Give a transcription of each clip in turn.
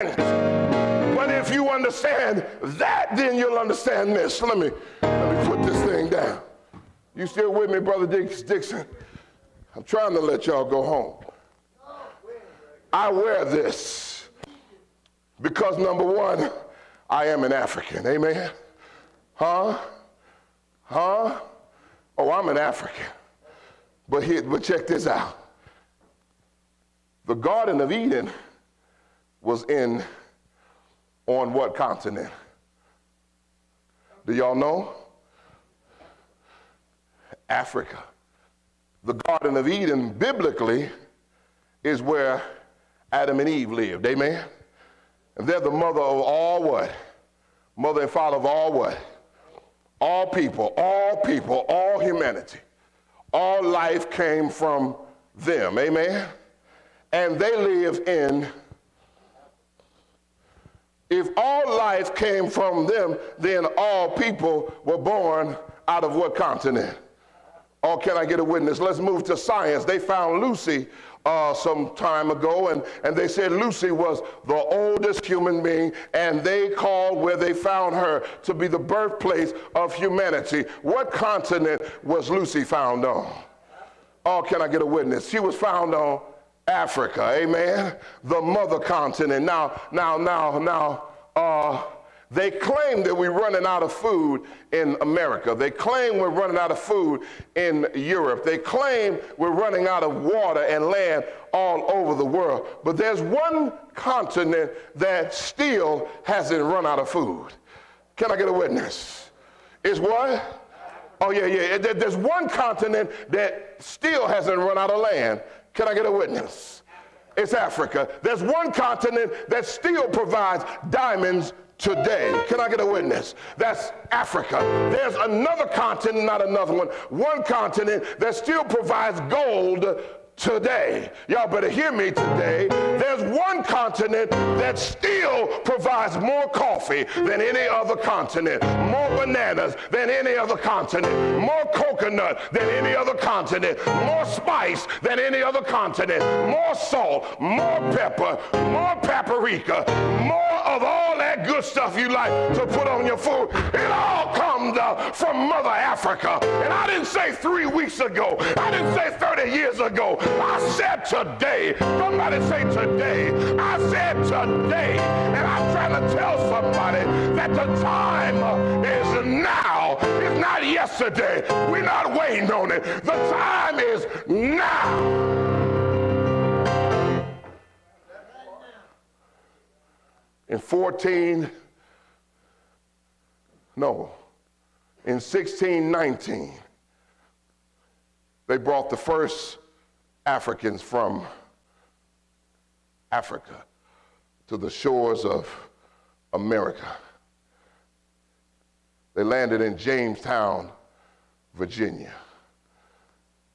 But if you understand that, then you'll understand this. Let me put this thing down. You still with me, Brother Dixon? I'm trying to let y'all go home. I wear this because, number one, I am an African. Amen? Huh? Oh, I'm an African. But check this out. The Garden of Eden was on what continent? Do y'all know? Africa. The Garden of Eden, biblically, is where Adam and Eve lived. Amen? And they're the mother of all what? Mother and father of all what? All people, all humanity. All life came from them. Amen? And they live in, if all life came from them, then all people were born out of what continent? Or can I get a witness? Let's move to science. They found Lucy some time ago, and they said Lucy was the oldest human being, and they called where they found her to be the birthplace of humanity. What continent was Lucy found on? Oh, can I get a witness? She was found on Africa, amen? The mother continent. Now, they claim that we're running out of food in America. They claim we're running out of food in Europe. They claim we're running out of water and land all over the world. But there's one continent that still hasn't run out of food. Can I get a witness? It's what? Oh, yeah. There's one continent that still hasn't run out of land. Can I get a witness? It's Africa. There's one continent that still provides diamonds today. Can I get a witness? That's Africa. There's another continent, not another one continent that still provides gold today. Y'all better hear me today. There's one continent that still provides more coffee than any other continent, more bananas than any other continent, more coconut than any other continent, more spice than any other continent, more salt, more pepper, more paprika, more of all that good stuff you like to put on your food. It all comes from Mother Africa. And I didn't say 3 weeks ago. I didn't say 30 years ago. I said today. Somebody say today. I said today. And I'm trying to tell somebody that the time is now. It's not yesterday. We're not waiting on it. The time is now. In 1619, they brought the first Africans from Africa to the shores of America. They landed in Jamestown, Virginia.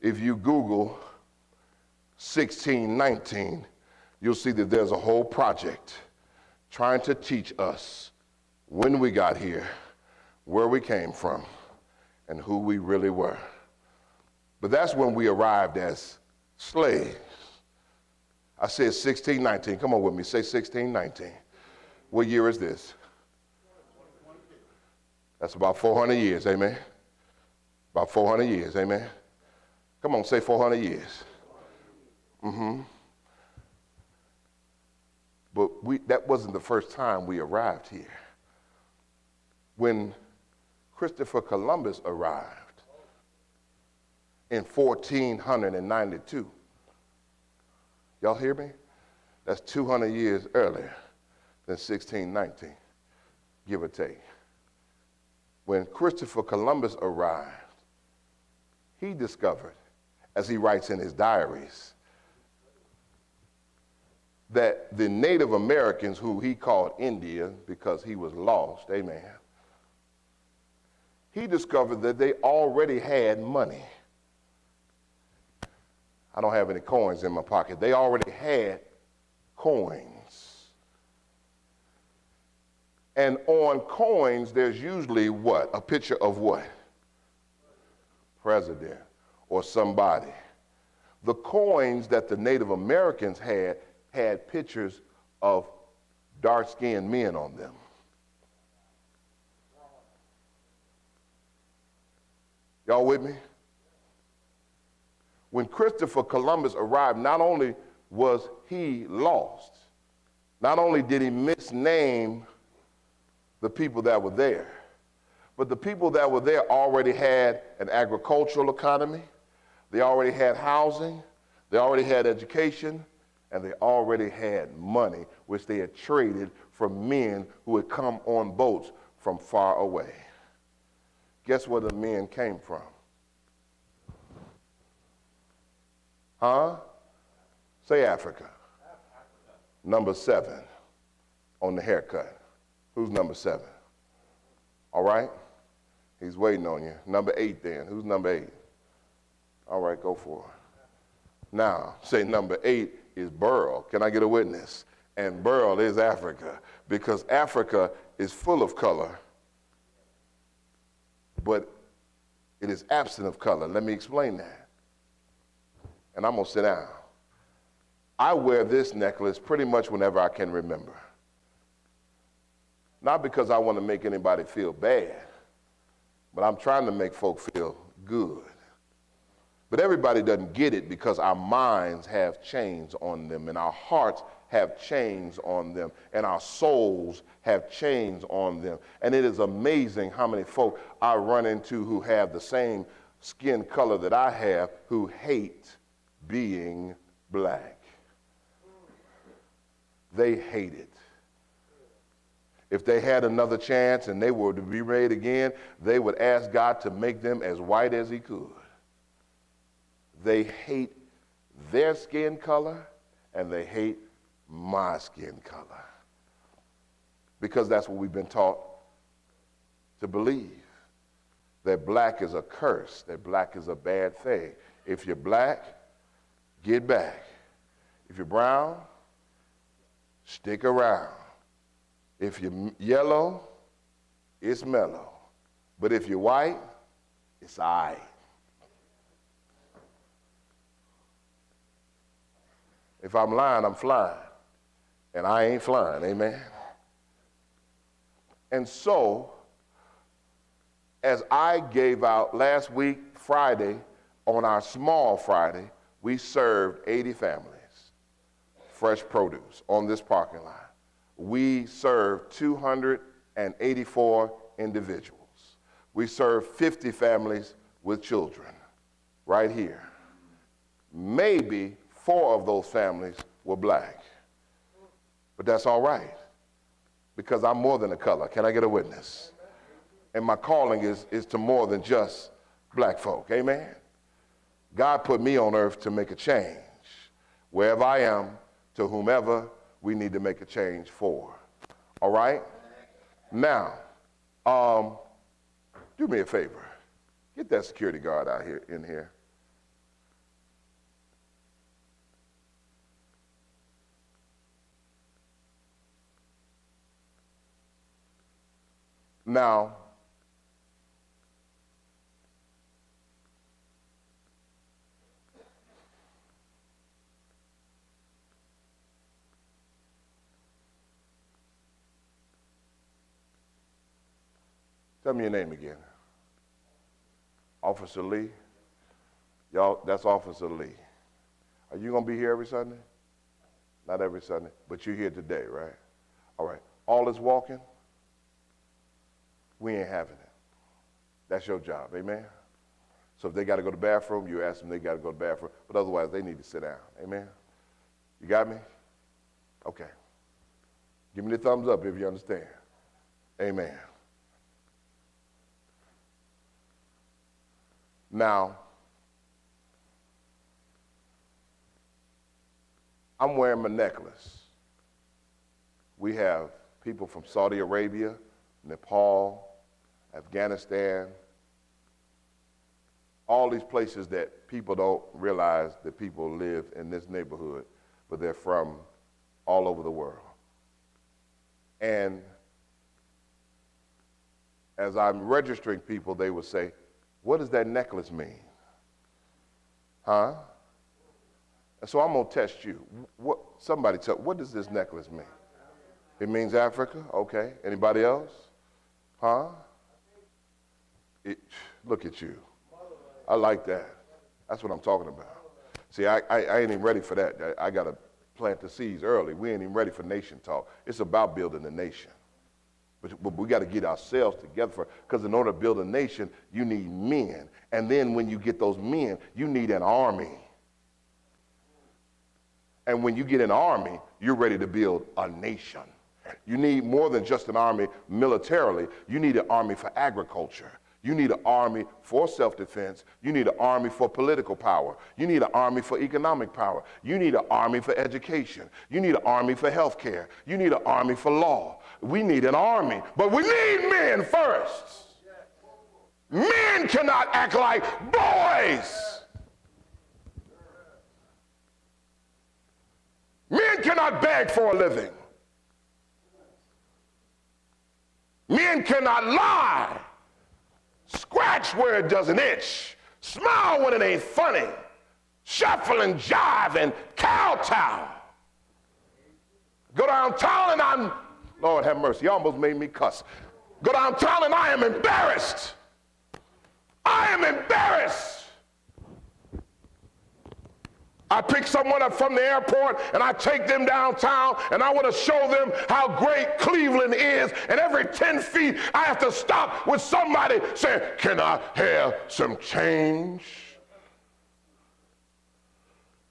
If you Google 1619, you'll see that there's a whole project trying to teach us when we got here, where we came from, and who we really were. But that's when we arrived as slaves. I said 1619. Come on with me. Say 1619. What year is this? That's about 400 years. Amen. About 400 years. Amen. Come on, say 400 years. But that wasn't the first time we arrived here. When Christopher Columbus arrived in 1492, y'all hear me? That's 200 years earlier than 1619, give or take. When Christopher Columbus arrived, he discovered, as he writes in his diaries, that the Native Americans, who he called India because he was lost, amen, he discovered that they already had money. I don't have any coins in my pocket. They already had coins. And on coins, there's usually what? A picture of what? President or somebody. The coins that the Native Americans had pictures of dark-skinned men on them. Y'all with me? When Christopher Columbus arrived, not only was he lost, not only did he misname the people that were there, but the people that were there already had an agricultural economy, they already had housing, they already had education, and they already had money, which they had traded from men who had come on boats from far away. Guess where the men came from? Huh? Say Africa. Number 7 on the haircut. Who's number 7? All right? He's waiting on you. Number 8 then. Who's number 8? All right, go for it. Now, say number 8 is Burl. Can I get a witness? And Burl is Africa, because Africa is full of color, but it is absent of color. Let me explain that. And I'm going to sit down. I wear this necklace pretty much whenever I can remember. Not because I want to make anybody feel bad, but I'm trying to make folk feel good. But everybody doesn't get it because our minds have chains on them, and our hearts have chains on them, and our souls have chains on them. And it is amazing how many folk I run into who have the same skin color that I have who hate being black. They hate it. If they had another chance and they were to be made again, they would ask God to make them as white as he could. They hate their skin color and they hate my skin color, because that's what we've been taught to believe, that black is a curse, that black is a bad thing. If you're black, get back. If you're brown, stick around. If you're yellow, it's mellow. But if you're white, it's all right. If I'm lying, I'm flying. And I ain't flying, amen? And so, as I gave out last week, Friday, on our small Friday, we served 80 families, fresh produce on this parking lot. We served 284 individuals. We served 50 families with children right here. Maybe 4 of those families were black. But that's all right, because I'm more than a color. Can I get a witness? And my calling is to more than just black folk, amen? God put me on earth to make a change, wherever I am, to whomever we need to make a change for, all right? Now, do me a favor. Get that security guard out here in here. Now, tell me your name again. Officer Lee. Y'all, that's Officer Lee. Are you going to be here every Sunday? Not every Sunday, but you're here today, right? All right. All is walking? We ain't having it. That's your job, amen? So if they got to go to the bathroom, you ask them they got to go to the bathroom, but otherwise they need to sit down, amen? You got me? Okay. Give me the thumbs up if you understand. Amen. Now, I'm wearing my necklace. We have people from Saudi Arabia, Nepal, Afghanistan, all these places that people don't realize that people live in this neighborhood, but they're from all over the world. And as I'm registering people, they would say, what does that necklace mean? Huh? And so I'm going to test you. Somebody tell, what does this necklace mean? It means Africa? Okay. Anybody else? Huh? Look at you. I like that. That's what I'm talking about. See, I ain't even ready for that. I got to plant the seeds early. We ain't even ready for nation talk. It's about building a nation. But we got to get ourselves together because in order to build a nation, you need men. And then when you get those men, you need an army. And when you get an army, you're ready to build a nation. You need more than just an army militarily. You need an army for agriculture. You need an army for self-defense. You need an army for political power. You need an army for economic power. You need an army for education. You need an army for health care. You need an army for law. We need an army, but we need men first. Men cannot act like boys. Men cannot beg for a living. Men cannot lie. Scratch where it doesn't itch. Smile when it ain't funny. Shuffle and jive and kowtow. Go downtown and Lord have mercy, you almost made me cuss. Go downtown and I am embarrassed. I am embarrassed. I pick someone up from the airport and I take them downtown and I want to show them how great Cleveland is. And every 10 feet I have to stop with somebody saying, "Can I have some change?"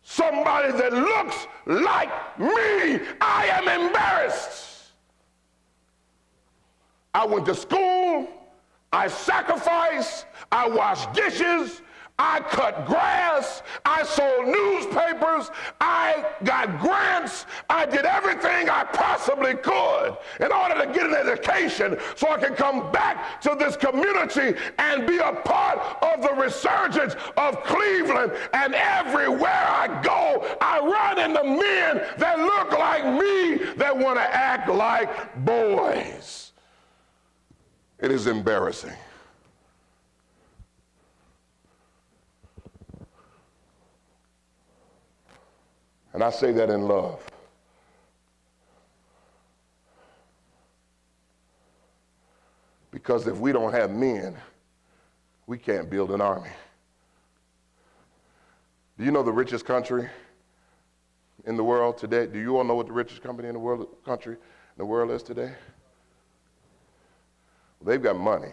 Somebody that looks like me. I am embarrassed. I went to school. I sacrificed. I washed dishes. I cut grass, I sold newspapers, I got grants, I did everything I possibly could in order to get an education so I can come back to this community and be a part of the resurgence of Cleveland. And everywhere I go, I run into men that look like me that want to act like boys. It is embarrassing. And I say that in love. Because if we don't have men, we can't build an army. Do you know the richest country in the world today? Do you all know what the richest country in the world is today? Well, they've got money,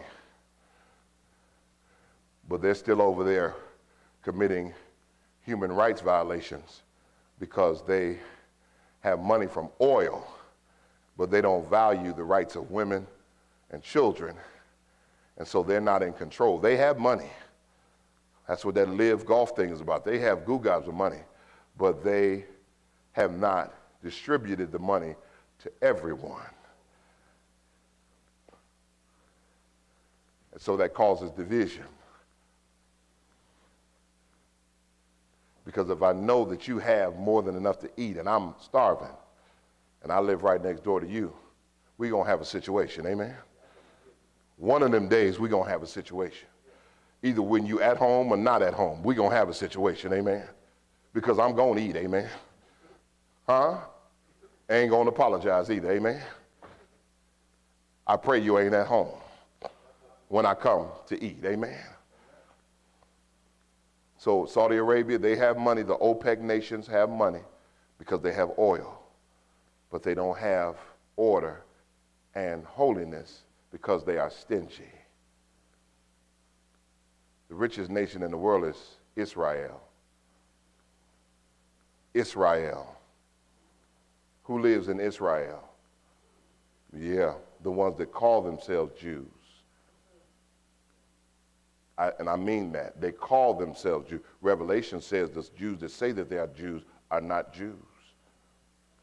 but they're still over there committing human rights violations because they have money from oil, but they don't value the rights of women and children, and so they're not in control. They have money. That's what that Live Golf thing is about. They have goo gobs of money, but they have not distributed the money to everyone. And so that causes division. Because if I know that you have more than enough to eat and I'm starving and I live right next door to you, we're going to have a situation, amen? One of them days we're going to have a situation. Either when you at home or not at home, we're going to have a situation, amen? Because I'm going to eat, amen? Huh? I ain't going to apologize either, amen? I pray you ain't at home when I come to eat, amen? So Saudi Arabia, they have money. The OPEC nations have money because they have oil, but they don't have order and holiness because they are stingy. The richest nation in the world is Israel. Israel. Who lives in Israel? Yeah, the ones that call themselves Jews. And I mean that. They call themselves Jews. Revelation says the Jews that say that they are Jews are not Jews.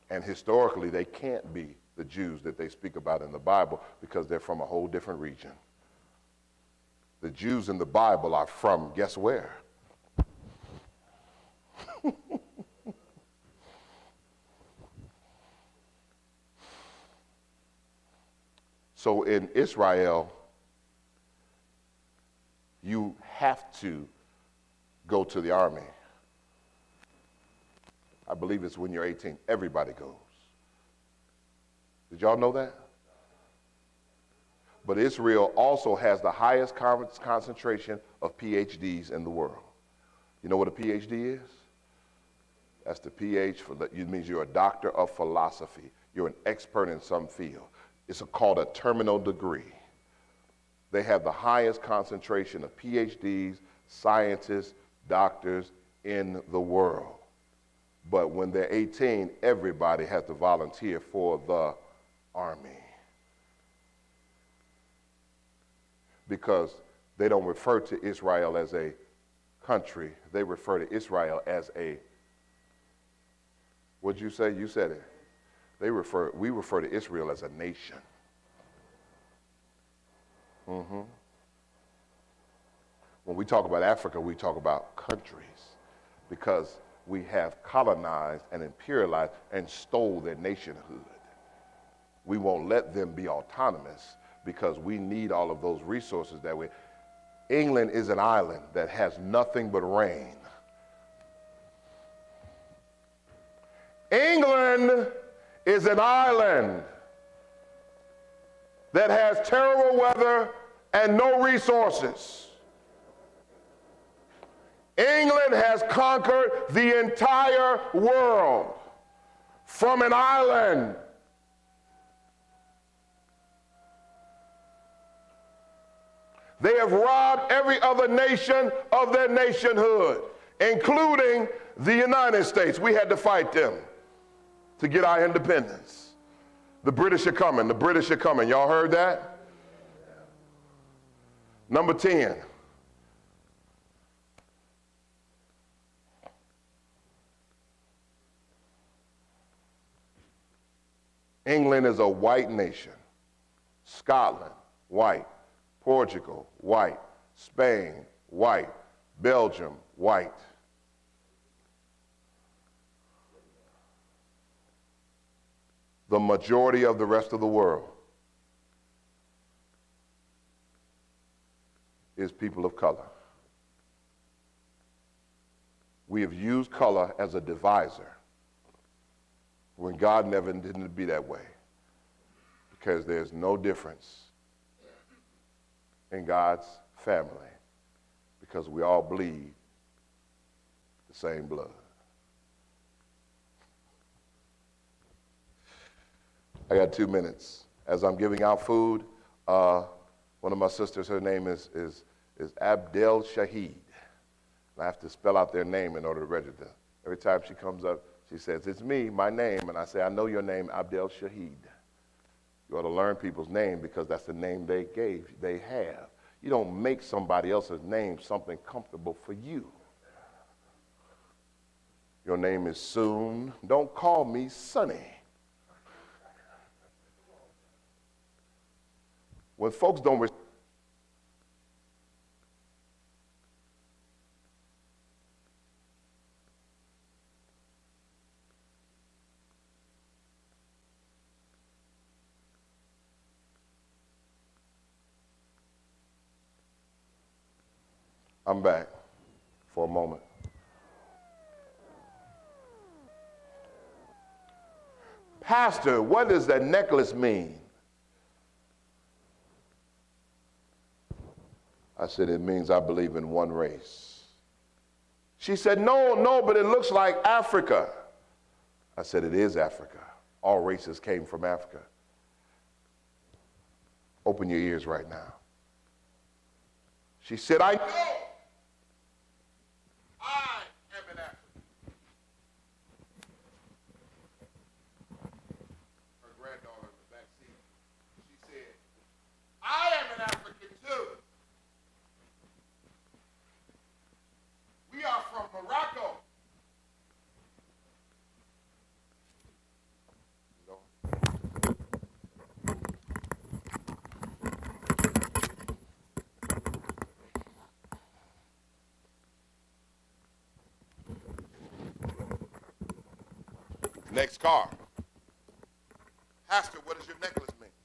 And historically, they can't be the Jews that they speak about in the Bible because they're from a whole different region. The Jews in the Bible are from, guess where? So in Israel, you have to go to the army. I believe it's when you're 18. Everybody goes. Did y'all know that? But Israel also has the highest concentration of PhDs in the world. You know what a PhD is? That's the PH for, it means you're a doctor of philosophy. You're an expert in some field. It's called a terminal degree. They have the highest concentration of PhDs, scientists, doctors in the world. But when they're 18, everybody has to volunteer for the army. Because they don't refer to Israel as a country. They refer to Israel as a, what'd you say? You said it. We refer to Israel as a nation. When we talk about Africa, we talk about countries, because we have colonized and imperialized and stole their nationhood. We won't let them be autonomous because we need all of those resources that way. England is an island that has nothing but rain. England is an island that has terrible weather and no resources. England has conquered the entire world from an island. They have robbed every other nation of their nationhood, including the United States. We had to fight them to get our independence. The British are coming. The British are coming. Y'all heard that? Number 10. England is a white nation. Scotland, white. Portugal, white. Spain, white. Belgium, white. The majority of the rest of the world is people of color. We have used color as a divisor when God never intended it to be that way, because there's no difference in God's family, because we all bleed the same blood. I got 2 minutes. As I'm giving out food, one of my sisters, her name is Abdel Shahid. And I have to spell out their name in order to register. Every time she comes up, she says, "It's me, my name." And I say, "I know your name, Abdel Shahid." You ought to learn people's name because that's the name they have. You don't make somebody else's name something comfortable for you. Your name is Soon. Don't call me Sonny. When folks don't I'm back for a moment. Pastor, what does that necklace mean? I said, it means I believe in one race. She said, no, but it looks like Africa. I said, it is Africa. All races came from Africa. Open your ears right now. She said, I know. I am an African. Her granddaughter in the back seat. She said, I am an African too. We are from Morocco. Next car. Pastor, what does your necklace